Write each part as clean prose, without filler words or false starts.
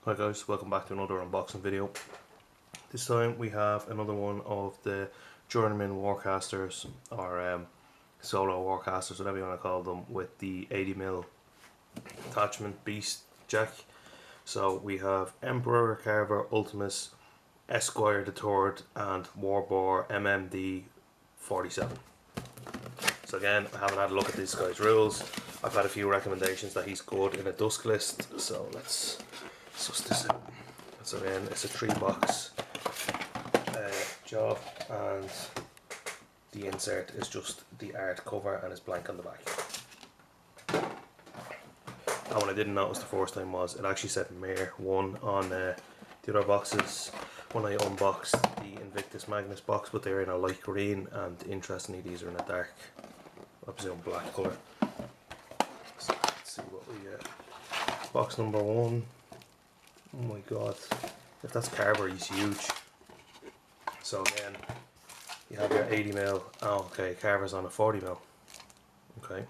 Hi guys, welcome back to another unboxing video. This time we have another one of the journeyman warcasters, or solo warcasters, whatever you want to call them, with the 80mm attachment beast jack. So we have Emperor, Carver, Ultimus, Esquire the Third, and Boar MMD47. So again, I haven't had a look at this guy's rules. I've had a few recommendations that he's good in a dusk list, so let's suss this out. So again, it's a 3-box job, and the insert is just the art cover and it's blank on the back. And what I didn't notice the first time was it actually said Mare 1 on the other boxes when I unboxed the Invictus Magnus box, but they're in a light green, and interestingly these are in a dark, I presume, black colour. So let's see what we get. Box number 1. Oh my god, if that's Carver, he's huge. So again, you have your 80mm. Oh, okay, Carver's on a 40mm. Okay,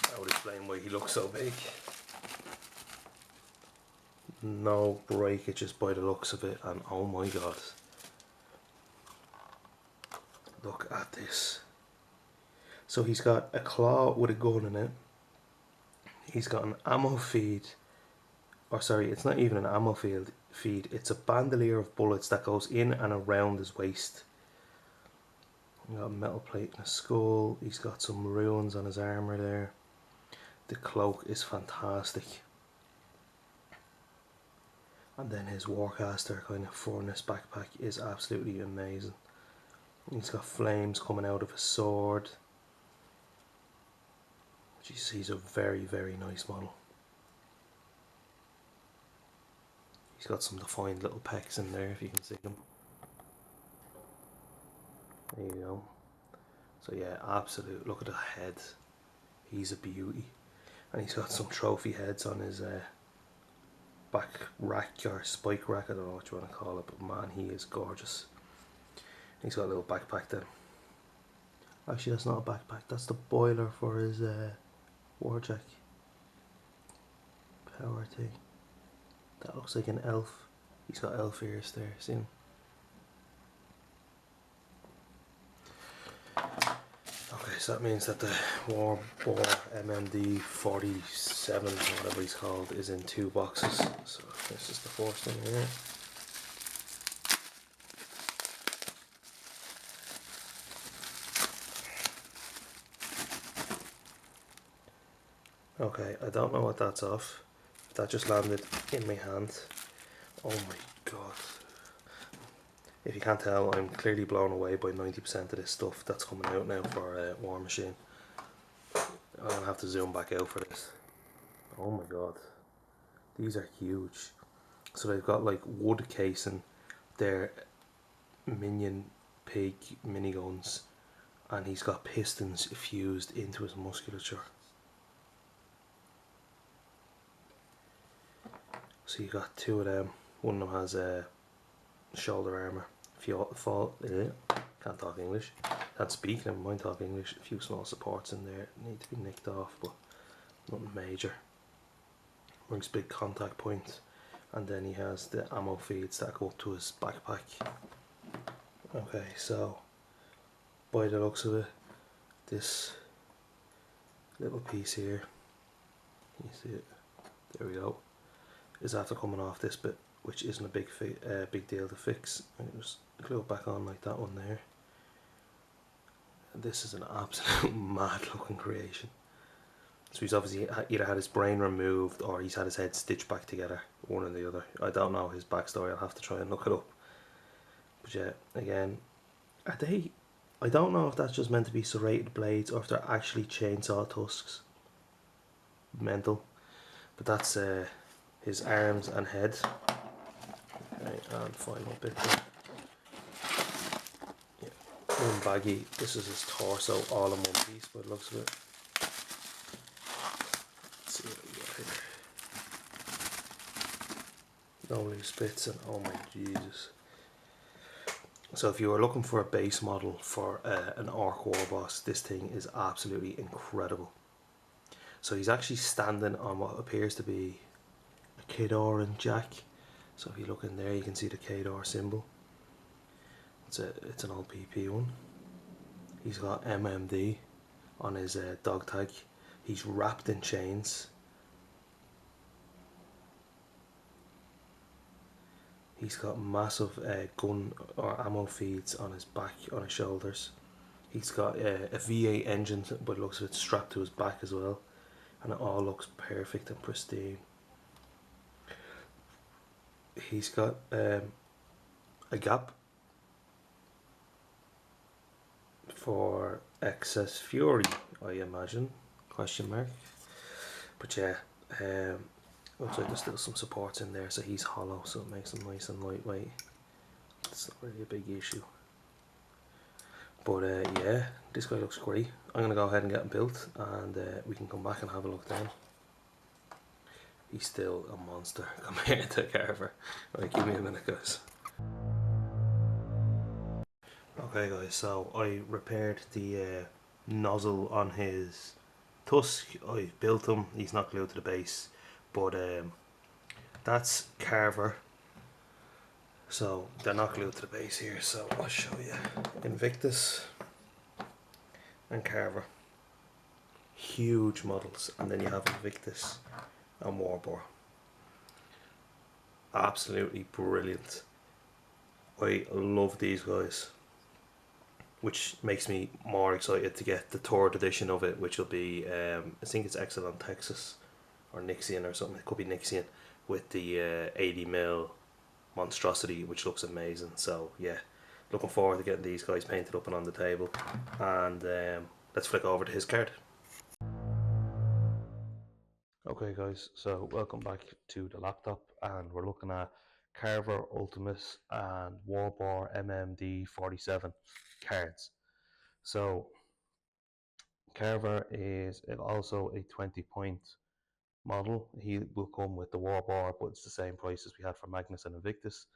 that would explain why he looks so big. No breakage by the looks of it, and oh my god, look at this. So he's got a claw with a gun in it. He's got an ammo feed. Or sorry, it's not even an ammo feed, it's a bandolier of bullets that goes in and around his waist. He's got a metal plate and a skull. He's got some runes on his armour there. The cloak is fantastic. And then his Warcaster kind of furnace backpack is absolutely amazing. He's got flames coming out of his sword. Jeez, he's a very, very nice model. He's got some defined little pecs in there, if you can see them. There you go. So yeah, absolute, look at the head. He's a beauty. And he's got some trophy heads on his back rack, or spike rack, I don't know what you want to call it, but man, he is gorgeous. He's got a little backpack then. Actually, that's not a backpack, that's the boiler for his warjack power thing. That looks like an elf. He's got elf ears there, see him? Okay, so that means that the Boar MMD47, whatever he's called, is in 2 boxes. So this is the first thing here. Okay, I don't know what that's off. That just landed in my hand. Oh my god. If you can't tell, I'm clearly blown away by 90% of this stuff that's coming out now for Warmachine. I'm going to have to zoom back out for this. Oh my god. These are huge. So they've got like wood casing, their minion pig miniguns, and he's got pistons fused into his musculature. So you got 2 of them. One of them has shoulder armour. Can't talk English. Can't speak, never mind talk English. A few small supports in there need to be nicked off, but nothing major. Brings big contact point, and then he has the ammo feeds that go up to his backpack. Okay, so by the looks of it, this little piece here, you see it? There we go. Is after coming off this bit, which isn't a big deal to fix. I can just glue it back on like that one there. And this is an absolute mad looking creation. So he's obviously either had his brain removed or he's had his head stitched back together, one or the other. I don't know his backstory, I'll have to try and look it up. But yeah, again, are they, I don't know if that's just meant to be serrated blades or if they're actually chainsaw tusks. Mental. But that's his arms and head. Okay, and final bit there. Yeah, one baggy. This is his torso all in one piece by the looks of it. Let's see what we got here. No loose bits, and oh my Jesus. So if you are looking for a base model for an Orc War Boss, this thing is absolutely incredible. So he's actually standing on what appears to be Kador and Jack. So if you look in there, you can see the Kador symbol. It's an old PP one. He's got MMD on his dog tag. He's wrapped in chains. He's got massive gun or ammo feeds on his back, on his shoulders. He's got a V8 engine, but it looks like it's strapped to his back as well. And it all looks perfect and pristine. He's got a gap for excess fury, I imagine, question mark. But yeah, looks like there's still some supports in there, so he's hollow, so it makes him nice and lightweight. It's not really a big issue. But yeah, this guy looks great. I'm going to go ahead and get him built, and we can come back and have a look then. He's still a monster compared to Carver. Right, give me a minute, guys. Okay guys, so I repaired the nozzle on his tusk. I built him, he's not glued to the base, but that's Carver. So they're not glued to the base here, so I'll show you. Invictus and Carver. Huge models, and then you have Invictus and Warboar. Absolutely brilliant. I love these guys, which makes me more excited to get the third edition of it, which will be I think it's Exelon Texas or Nixian or something. It could be Nixian with the 80mm monstrosity, which looks amazing. So yeah, looking forward to getting these guys painted up and on the table. And let's flick over to his card. Okay guys, so welcome back to the laptop, and we're looking at Carver Ultimus and Warboar MMD47 cards. So Carver is also a 20-point model. He will come with the Warboar, but it's the same price as we had for Magnus and Invictus.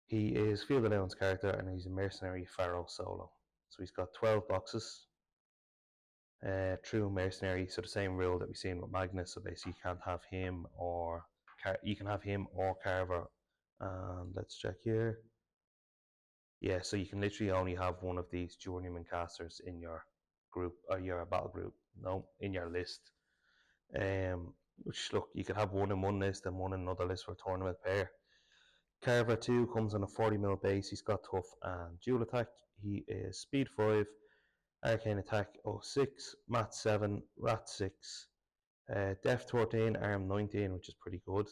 He is Field Allowance character, and he's a mercenary Pharaoh solo. So he's got 12 boxes. True mercenary, so the same rule that we've seen with Magnus. So basically, you can't have him or you can have him or Carver. And let's check here. Yeah, so you can literally only have one of these journeyman casters in your group or your battle group. No, in your list. Which look, you could have one in one list and one in another list for a tournament pair. Carver 2 comes on a 40mm base. He's got tough and dual attack. He is speed 5, arcane attack 06, mat 7, rat 6, deft 14, arm 19, which is pretty good.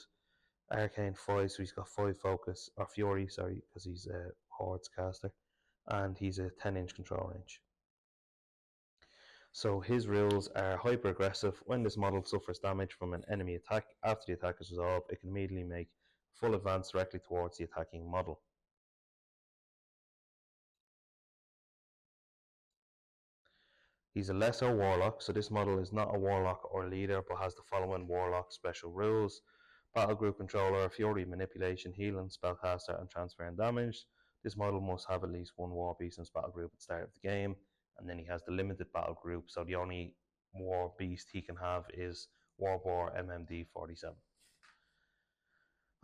Arcane 5, so he's got 5 focus, or fury, sorry, because he's a hordes caster. And he's a 10-inch control range. So his rules are hyper aggressive. When this model suffers damage from an enemy attack, after the attack is resolved, it can immediately make full advance directly towards the attacking model. He's a lesser warlock, so this model is not a warlock or leader, but has the following warlock special rules: battle group controller, fury, manipulation, healing, spellcaster, and transferring damage. This model must have at least one war beast in his battle group at the start of the game, and then he has the limited battle group, so the only war beast he can have is Warboar MMD47.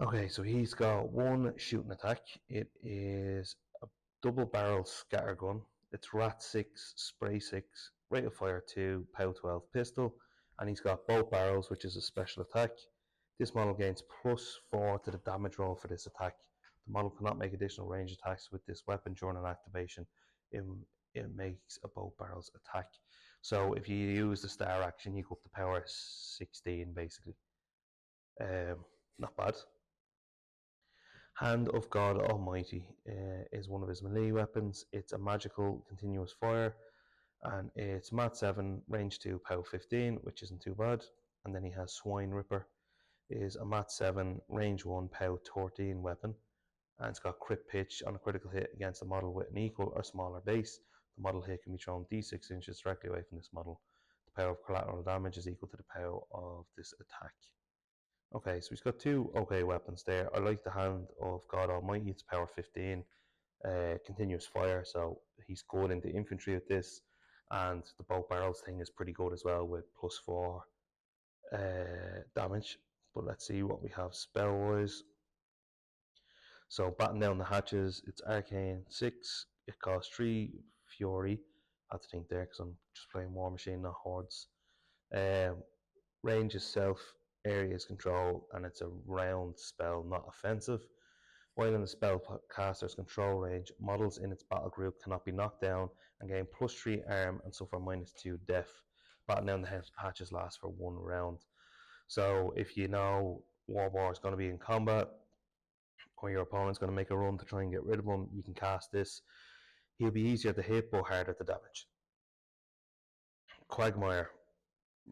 Okay, so he's got one shooting attack. It is a double barrel scatter gun. It's rat 6, spray 6, rate of fire 2, POW 12 pistol, and he's got both barrels, which is a special attack. This model gains +4 to the damage roll for this attack. The model cannot make additional range attacks with this weapon during an activation. It makes a both barrels attack. So if you use the star action, you go up to power 16 basically. Not bad. Hand of God Almighty is one of his melee weapons. It's a magical continuous fire, and it's mat 7, range 2, POW 15, which isn't too bad. And then he has Swine Ripper, is a mat 7, range 1, POW 13 weapon, and it's got crit pitch. On a critical hit against a model with an equal or smaller base, the model hit can be thrown d6 inches directly away from this model. The power of collateral damage is equal to the power of this attack. Okay, so he's got two okay weapons there. I like the Hand of God Almighty. It's power 15, continuous fire, so he's good into infantry with this. And the bow barrels thing is pretty good as well with +4 damage. But let's see what we have spell-wise. So batten down the hatches, it's Arcane 6, it costs 3 Fury. I have to think there because I'm just playing Warmachine, not Hordes. Range is self, area is control, and it's a round spell, not offensive. While in the spellcaster's control range, models in its battle group cannot be knocked down and gain +3 arm and suffer -2 death. Batten down the hatches lasts for 1 round. So if you know Warbar is going to be in combat, or your opponent's going to make a run to try and get rid of him, you can cast this. He'll be easier to hit but harder to damage. Quagmire.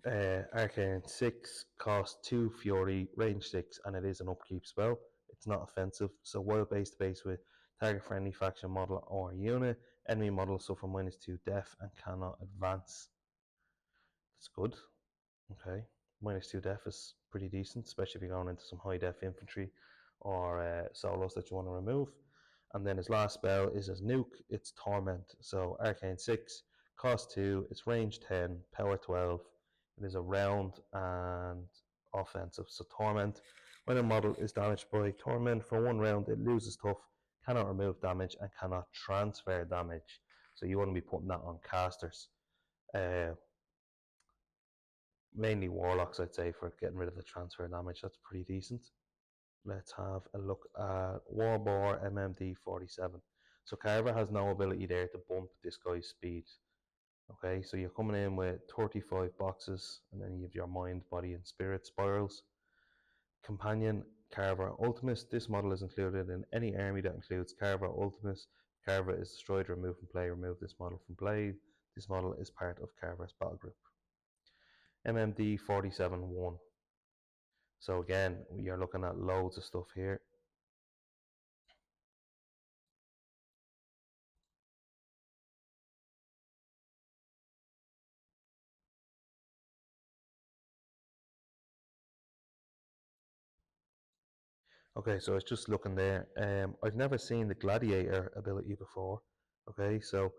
Arcane 6, cost 2 Fury, range 6, and it is an upkeep spell. It's not offensive, so while base to base with target friendly faction model or unit, enemy models suffer -2 death and cannot advance. That's good. Okay, -2 death is pretty decent, especially if you're going into some high def infantry or solos that you want to remove. And then his last spell is his nuke, it's Torment. So Arcane 6, cost 2, it's range 10, power 12. It is a round and offensive. So Torment, when a model is damaged by Torment for 1 round, it loses tough, cannot remove damage, and cannot transfer damage. So you want to be putting that on casters. Mainly Warlocks, I'd say, for getting rid of the transfer damage. That's pretty decent. Let's have a look at Boar MMD47. So Carver has no ability there to bump this guy's speed. Okay, so you're coming in with 35 boxes, and then you have your mind, body, and spirit spirals. Companion Carver Ultimus. This model is included in any army that includes Carver Ultimus. Carver is destroyed, removed from play. Remove this model from play. This model is part of Carver's battle group. MMD47-1. So again, we are looking at loads of stuff here. Okay, so I was just looking there. I've never seen the Gladiator ability before. Okay, so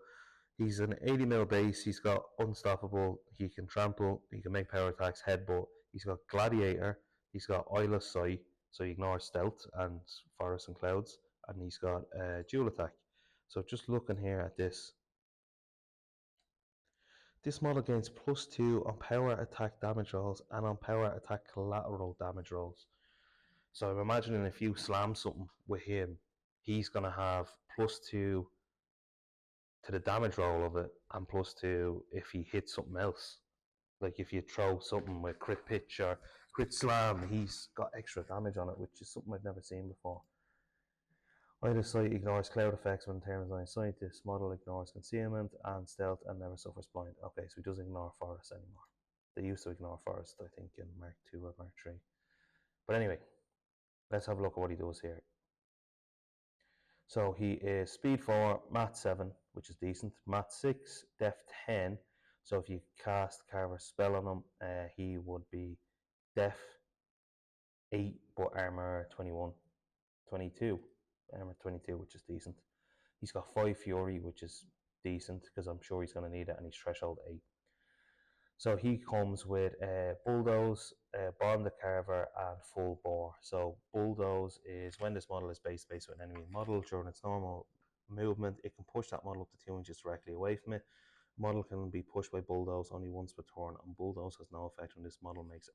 he's an 80 mil base. He's got Unstoppable. He can trample. He can make power attacks, headbutt. He's got Gladiator. He's got Eyeless Sight, so he ignores stealth and forests and clouds. And he's got dual attack. So just looking here at this. This model gains +2 on power attack damage rolls and on power attack collateral damage rolls. So I'm imagining if you slam something with him, he's going to have +2 to the damage roll of it and +2 if he hits something else. Like if you throw something with crit pitch or crit slam, he's got extra damage on it, which is something I've never seen before. Either sight ignores cloud effects when turns on sight. This model ignores concealment and stealth and never suffers blind. Okay, so he doesn't ignore forest anymore. They used to ignore forest, I think, in Mark 2 or Mark 3. But anyway, let's have a look at what he does here. So he is speed 4, math 7, which is decent, math 6, def 10. So if you cast Carver's spell on him, he would be def 8, but armor 21, 22, armor 22, which is decent. He's got 5 fury, which is decent because I'm sure he's going to need it, and he's threshold 8. So he comes with Bulldoze, Bond the Carver, and Full Bore. So Bulldoze is when this model is base with an enemy model during its normal movement, it can push that model up to 2 inches directly away from it. Model can be pushed by Bulldoze only once per turn, and Bulldoze has no effect when this model makes a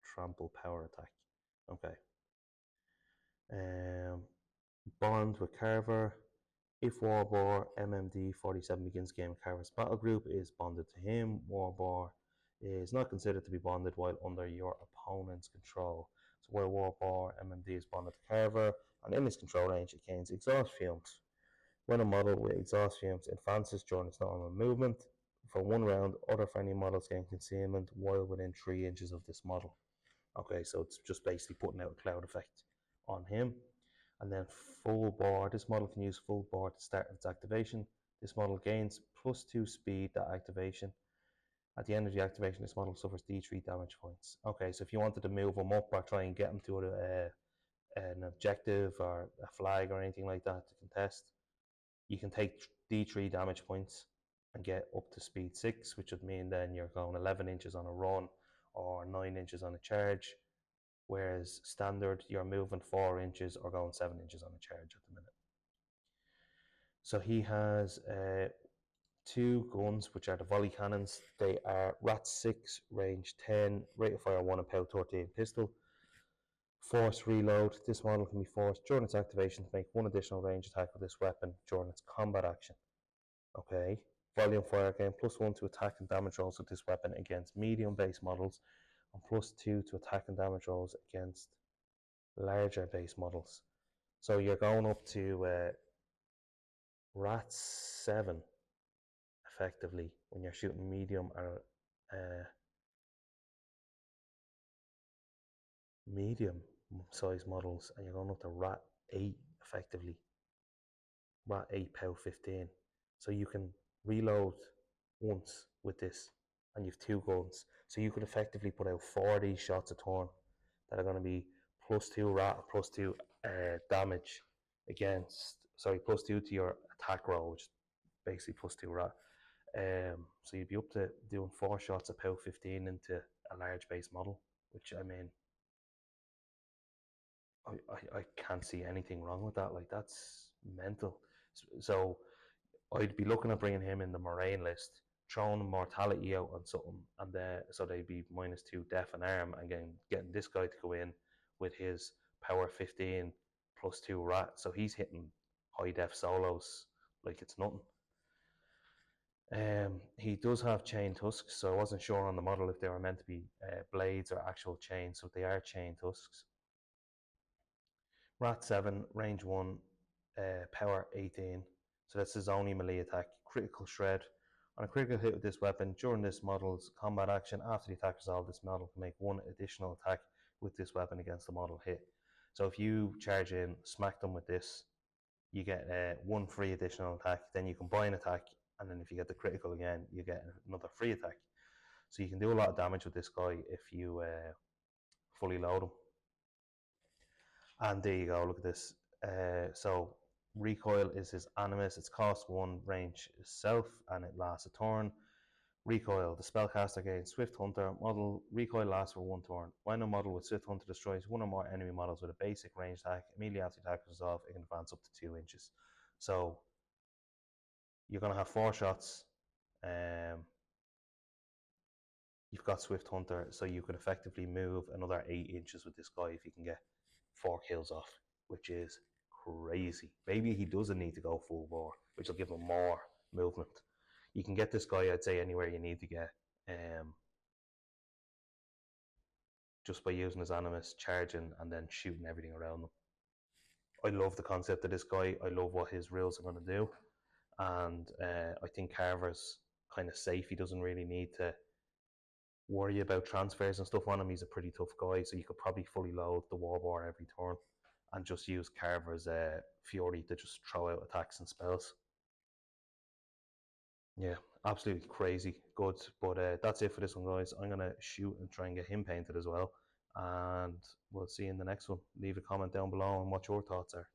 trample power attack. Okay. Bond with Carver. If Warbar MMD47 begins game, Carver's battle group is bonded to him. Warbar is not considered to be bonded while under your opponent's control. So while Warbar MMD is bonded to Carver and in his control range, it gains exhaust fumes. When a model with exhaust fumes advances during its normal movement, for 1 round, other friendly models gain concealment while within 3 inches of this model. Okay, so it's just basically putting out a cloud effect on him. And then full bore. This model can use full bore to start its activation. This model gains +2 speed at activation. At the end of the activation, this model suffers D3 damage points. Okay, so if you wanted to move him up or try and get him to an objective or a flag or anything like that to contest, you can take D3 damage points and get up to speed 6, which would mean then you're going 11 inches on a run or 9 inches on a charge. whereas standard you're moving 4 inches or going 7 inches on a charge at the minute. So he has 2 guns, which are the volley cannons. They are Rat 6, range 10, rate of fire 1 and power 13 pistol. Force reload. This model can be forced during its activation to make 1 additional range attack with this weapon during its combat action. Okay. Volume fire again, +1 to attack and damage rolls with this weapon against medium base models, and +2 to attack and damage rolls against larger base models. So you're going up to Rat 7 effectively when you're shooting medium or medium size models, and you're going up to Rat 8 effectively. Rat 8 power 15. So you can reload once with this, and you have 2 guns. So you could effectively put out 40 shots a turn that are going to be +2 rat, +2 damage against, +2 to your attack roll, which is basically +2 rat. So you'd be up to doing 4 shots of power 15 into a large base model, which I mean, I can't see anything wrong with that. Like, that's mental. So I'd be looking at bringing him in the Moraine list, throwing mortality out on something, and so they'd be -2 def and arm, and getting this guy to go in with his power 15 +2 rat. So he's hitting high def solos like it's nothing. He does have chain tusks, so I wasn't sure on the model if they were meant to be blades or actual chains, so they are chain tusks. Rat 7, range 1, power 18. So that's his only melee attack. Critical shred. On a critical hit with this weapon, during this model's combat action, after the attack resolved, this model can make 1 additional attack with this weapon against the model hit. So if you charge in, smack them with this, you get 1 free additional attack. Then you can buy an attack, and then if you get the critical again, you get another free attack. So you can do a lot of damage with this guy if you fully load him. And there you go, look at this. So recoil is his animus. It's cost 1, range is self, and it lasts a turn. Recoil, the spellcaster gains Swift Hunter. Model recoil lasts for 1 turn. When a model with Swift Hunter destroys 1 or more enemy models with a basic range attack, immediately after the attack is resolved, it can advance up to 2 inches. So you're going to have 4 shots. You've got Swift Hunter, so you could effectively move another 8 inches with this guy if you can get 4 kills off, which is crazy. Maybe he doesn't need to go full bore, which will give him more movement. You can get this guy, I'd say, anywhere you need to get, just by using his animus, charging, and then shooting everything around him. I love the concept of this guy. I love what his rules are going to do, and I think Carver's kind of safe. He doesn't really need to worry about transfers and stuff on him. He's a pretty tough guy, so you could probably fully load the Warboar every turn and just use Carver's Fury to just throw out attacks and spells. Yeah, absolutely crazy good. But that's it for this one, guys. I'm going to shoot and try and get him painted as well, and we'll see you in the next one. Leave a comment down below on what your thoughts are.